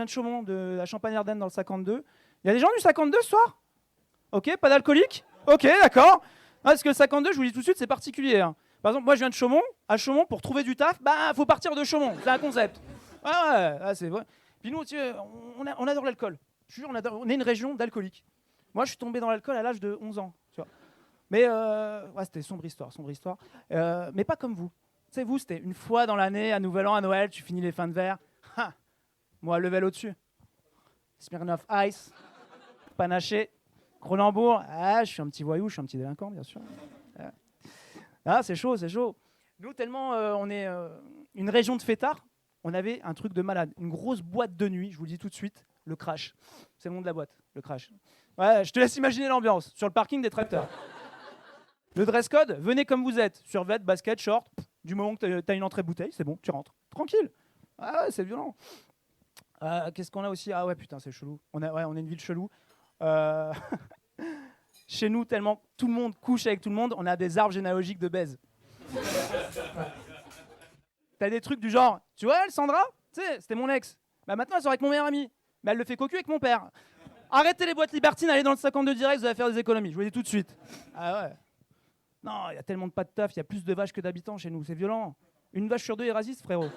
de Chaumont, de la Champagne-Ardenne dans le 52. Il y a des gens du 52 ce soir? Ok, pas d'alcoolique? Ok, d'accord. Parce que le 52, je vous dis tout de suite, c'est particulier. Hein. Par exemple, moi je viens de Chaumont. À Chaumont, pour trouver du taf, faut partir de Chaumont. C'est un concept. C'est vrai. Puis nous, on adore l'alcool. Je suis sûr, on est une région d'alcooliques. Moi, je suis tombé dans l'alcool à l'âge de 11 ans. Tu vois. Mais c'était sombre histoire. Mais pas comme vous. Tu sais, vous, c'était une fois dans l'année, à Nouvel An, à Noël, tu finis les fins de verre. Moi, level au-dessus. Smirnoff Ice, Panaché, Cronenbourg. Je suis un petit voyou, je suis un petit délinquant, bien sûr. C'est chaud. Nous, tellement on est une région de fêtards, on avait un truc de malade. Une grosse boîte de nuit, je vous le dis tout de suite, le Crash. C'est le nom de la boîte, le Crash. Ouais, je te laisse imaginer l'ambiance, sur le parking des tracteurs. Le dress code, venez comme vous êtes. Survêt, basket, short. Du moment que tu as une entrée bouteille, c'est bon, tu rentres. Tranquille. C'est violent. Qu'est-ce qu'on a aussi? Ah ouais, putain, c'est chelou. On est une ville chelou. Chez nous, tellement tout le monde couche avec tout le monde, on a des arbres généalogiques de baise. T'as des trucs du genre, tu vois elle, Sandra? Tu sais, c'était mon ex. Maintenant, elle sort avec mon meilleur ami. Mais elle le fait cocu avec mon père. Arrêtez les boîtes libertines, allez dans le 52 direct, vous allez faire des économies. Je vous le dis tout de suite. Ah ouais. Non, il y a tellement de pas de taf, il y a plus de vaches que d'habitants chez nous, c'est violent. Une vache sur deux est raciste, frérot.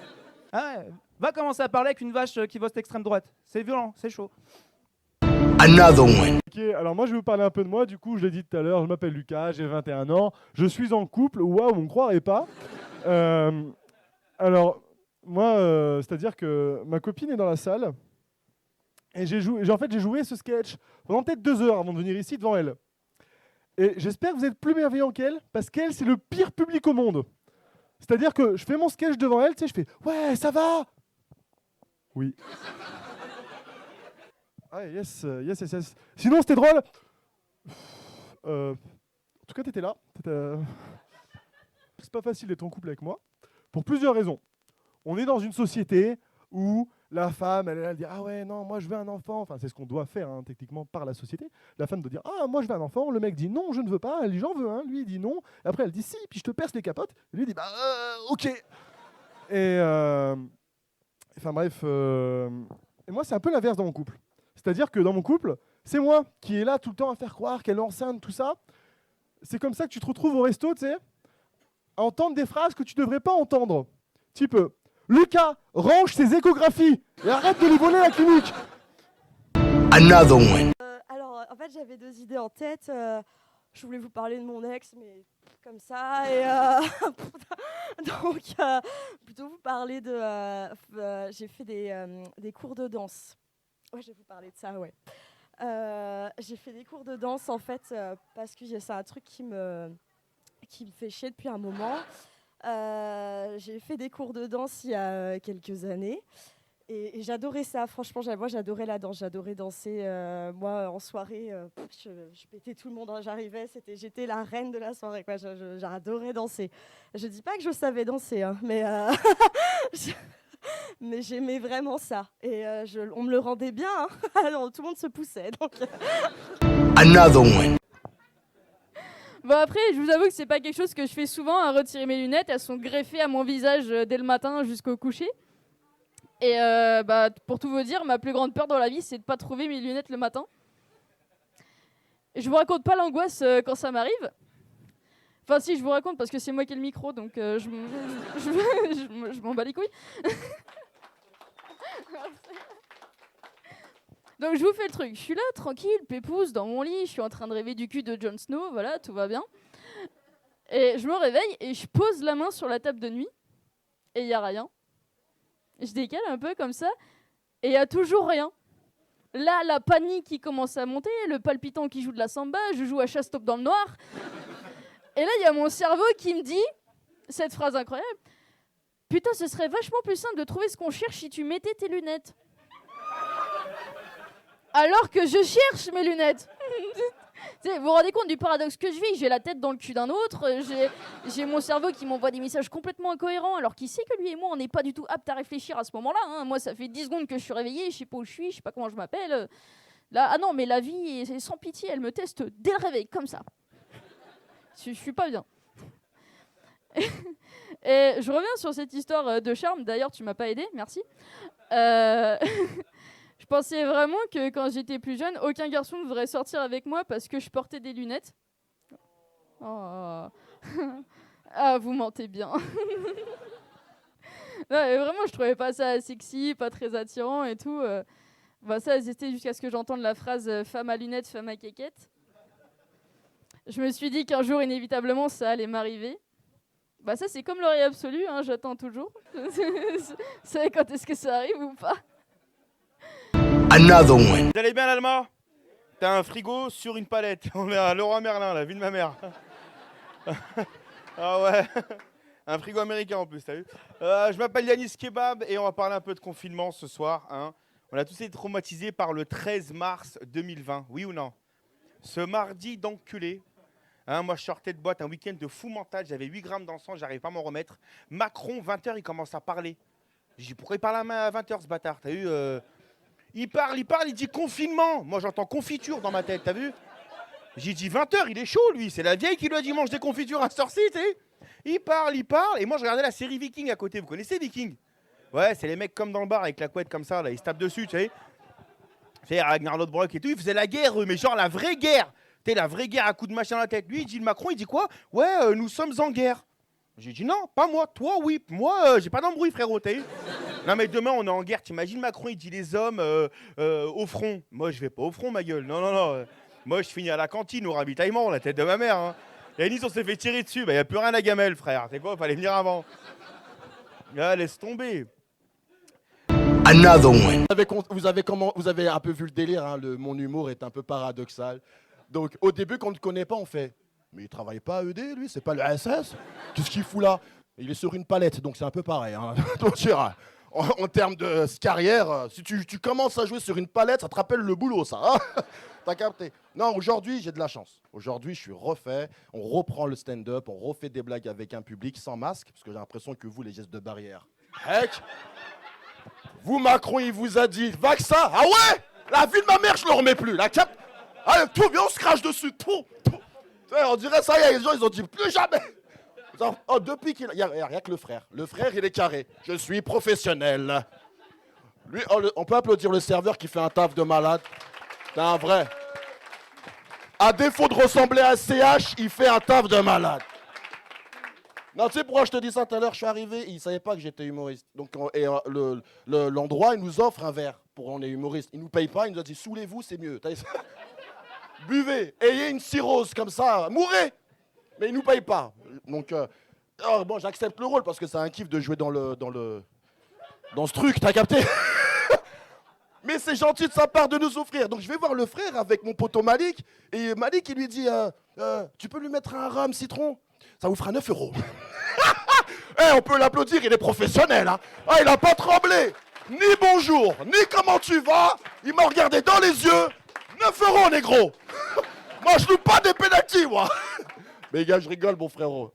Ah ouais. Va commencer à parler avec une vache qui vote extrême droite. C'est violent, c'est chaud. Another one. Ok, alors moi je vais vous parler un peu de moi, du coup je l'ai dit tout à l'heure, je m'appelle Lucas, j'ai 21 ans, je suis en couple, waouh, on ne croirait pas. Alors, moi, c'est-à-dire que ma copine est dans la salle, et j'ai joué ce sketch pendant peut-être 2 heures avant de venir ici devant elle. Et j'espère que vous êtes plus bienveillant qu'elle, parce qu'elle, c'est le pire public au monde. C'est-à-dire que je fais mon sketch devant elle, tu sais, je fais « Ouais, ça va ?» Oui. Ah, yes. Sinon, c'était drôle. En tout cas, t'étais là. C'est pas facile d'être en couple avec moi, pour plusieurs raisons. On est dans une société où la femme, elle dit « Ah ouais, non, moi je veux un enfant ». Enfin, c'est ce qu'on doit faire, hein, techniquement, par la société. La femme doit dire « Ah, moi je veux un enfant ». Le mec dit « Non, je ne veux pas ». Elle dit « J'en veux un ». Lui, il dit « Non ». Après, elle dit « Si », puis je te perce les capotes. Et lui, il dit « Bah, ok ». Et enfin bref, et moi, c'est un peu l'inverse dans mon couple. C'est-à-dire que dans mon couple, c'est moi qui est là tout le temps à faire croire qu'elle est enceinte, tout ça. C'est comme ça que tu te retrouves au resto, tu sais, à entendre des phrases que tu ne devrais pas entendre. Type Lucas, range ses échographies et arrête de lui voler la clinique. Another one. Alors, en fait, j'avais 2 idées en tête. Je voulais vous parler de mon ex, mais comme ça. Et donc, plutôt vous parler de... j'ai fait des cours de danse. Ouais, je vais vous parler de ça, ouais. J'ai fait des cours de danse, en fait, parce que c'est un truc qui me fait chier depuis un moment. J'ai fait des cours de danse il y a quelques années. Et j'adorais ça, franchement, moi j'adorais la danse, j'adorais danser. Moi, en soirée, je pétais tout le monde, hein, j'étais la reine de la soirée, quoi. J'adorais danser. Je dis pas que je savais danser, hein, mais... Mais j'aimais vraiment ça. Et on me le rendait bien. Hein. Alors, tout le monde se poussait. Donc... Another one. Bon après, je vous avoue que c'est pas quelque chose que je fais souvent, à retirer mes lunettes. Elles sont greffées à mon visage dès le matin jusqu'au coucher. Et pour tout vous dire, ma plus grande peur dans la vie, c'est de pas trouver mes lunettes le matin. Et je vous raconte pas l'angoisse quand ça m'arrive. Enfin si, je vous raconte parce que c'est moi qui ai le micro, donc je m'en bats les couilles. Donc je vous fais le truc, je suis là tranquille, pépouze, dans mon lit, je suis en train de rêver du cul de Jon Snow, voilà, tout va bien. Et je me réveille et je pose la main sur la table de nuit et il n'y a rien. Je décale un peu comme ça et il n'y a toujours rien. Là, la panique qui commence à monter, le palpitant qui joue de la samba, je joue à chasse-top dans le noir. Et là, il y a mon cerveau qui me dit cette phrase incroyable. Putain, ce serait vachement plus simple de trouver ce qu'on cherche si tu mettais tes lunettes. Alors que je cherche mes lunettes. Vous vous rendez compte du paradoxe que je vis? J'ai la tête dans le cul d'un autre, j'ai mon cerveau qui m'envoie des messages complètement incohérents alors qu'il sait que lui et moi on n'est pas du tout aptes à réfléchir à ce moment-là. Hein. Moi ça fait 10 secondes que je suis réveillée, je sais pas où je suis, je sais pas comment je m'appelle. Là, ah non mais la vie est sans pitié, elle me teste dès le réveil, comme ça. Je suis pas bien. Et je reviens sur cette histoire de charme, d'ailleurs tu m'as pas aidé, merci. pensais vraiment que quand j'étais plus jeune, aucun garçon ne voudrait sortir avec moi parce que je portais des lunettes. Oh. Ah, vous mentez bien. Non, mais vraiment, je trouvais pas ça sexy, pas très attirant et tout. Bah, ça, c'était jusqu'à ce que j'entende la phrase femme à lunettes, femme à quéquette. Je me suis dit qu'un jour, inévitablement, ça allait m'arriver. Bah, ça, c'est comme l'oreille absolue, hein, j'attends toujours. Vous savez quand est-ce que ça arrive ou pas? Another one. Vous allez bien, l'Alma? T'as un frigo sur une palette. On est à Leroy Merlin, la vie de ma mère. Ah ouais. Un frigo américain en plus, t'as vu? Je m'appelle Yanis Kebab et on va parler un peu de confinement ce soir. Hein. On a tous été traumatisés par le 13 mars 2020, oui ou non? Ce mardi d'enculé. Hein, moi, je sortais de boîte un week-end de fou mental. J'avais 8 grammes dans le sang, j'arrivais pas à m'en remettre. Macron, 20h, il commence à parler. J'ai dit, pourquoi il parle à 20h, ce bâtard? T'as vu il parle, il dit confinement. Moi, j'entends confiture dans ma tête, t'as vu? J'ai dit 20h, il est chaud, lui. C'est la vieille qui lui a dit mange des confitures à cette heure-ci, tu sais. Il parle. Et moi, je regardais la série Viking à côté. Vous connaissez Viking? Ouais, c'est les mecs comme dans le bar avec la couette comme ça, là. Ils se tapent dessus, tu sais. C'est Ragnar Lodbrok et tout. Ils faisaient la guerre, eux, mais genre la vraie guerre. Tu sais, la vraie guerre à coups de machin dans la tête. Lui, il dit le Macron, il dit quoi? Ouais, nous sommes en guerre. J'ai dit non, pas moi. Toi, oui. Moi, j'ai pas d'embrouille, frérot, t'as vu? Non, mais demain, on est en guerre. T'imagines Macron, il dit les hommes au front. Moi, je vais pas au front, ma gueule. Non. Moi, je finis à la cantine au ravitaillement, la tête de ma mère. Hein. Et Nice, on s'est fait tirer dessus. Bah, y a plus rien à gamelle, frère. C'est quoi? Fallait venir avant. Ah, laisse tomber. Another one. Vous avez un peu vu le délire, hein, mon humour est un peu paradoxal. Donc au début, quand on ne connaît pas, on fait « Mais il travaille pas à ED, lui, c'est pas le SS? Qu'est-ce qu'il fout là ?» Il est sur une palette, donc c'est un peu pareil. Hein. Donc, en termes de carrière, si tu commences à jouer sur une palette, ça te rappelle le boulot, ça. Hein. T'as capté? Non, aujourd'hui, j'ai de la chance. Aujourd'hui, je suis refait. On reprend le stand-up, on refait des blagues avec un public sans masque, parce que j'ai l'impression que vous, les gestes de barrière. Heck. Vous, Macron, il vous a dit vaccin. Ah ouais? La vie de ma mère, je le remets plus. La cap. Allez, tout, viens, on se crache dessus. Tout. On dirait ça, les gens, ils ont dit plus jamais. Oh, depuis qu'il y a rien que le frère. Le frère, il est carré. Je suis professionnel. Lui, on peut applaudir le serveur qui fait un taf de malade. C'est un vrai. À défaut de ressembler à CH, il fait un taf de malade. Non, tu sais pourquoi je te dis ça tout à l'heure? Je suis arrivé, il ne savait pas que j'étais humoriste. Donc, l'endroit, il nous offre un verre pour on est humoriste. Il ne nous paye pas, il nous a dit saoulez-vous, c'est mieux. Buvez, ayez une cirrhose comme ça, mourrez. Mais il ne nous paye pas. Donc, bon, j'accepte le rôle parce que c'est un kiff de jouer dans ce truc, t'as capté? Mais c'est gentil de sa part de nous offrir. Donc je vais voir le frère avec mon poteau Malik. Et Malik, il lui dit tu peux lui mettre un rhum citron? Ça vous fera 9 €. On peut l'applaudir, il est professionnel. Hein. Ah, il n'a pas tremblé. Ni bonjour, ni comment tu vas. Il m'a regardé dans les yeux. 9 €, négro. Moi, je loupe pas des pénaltys, moi. Mais gars, je rigole, mon frérot.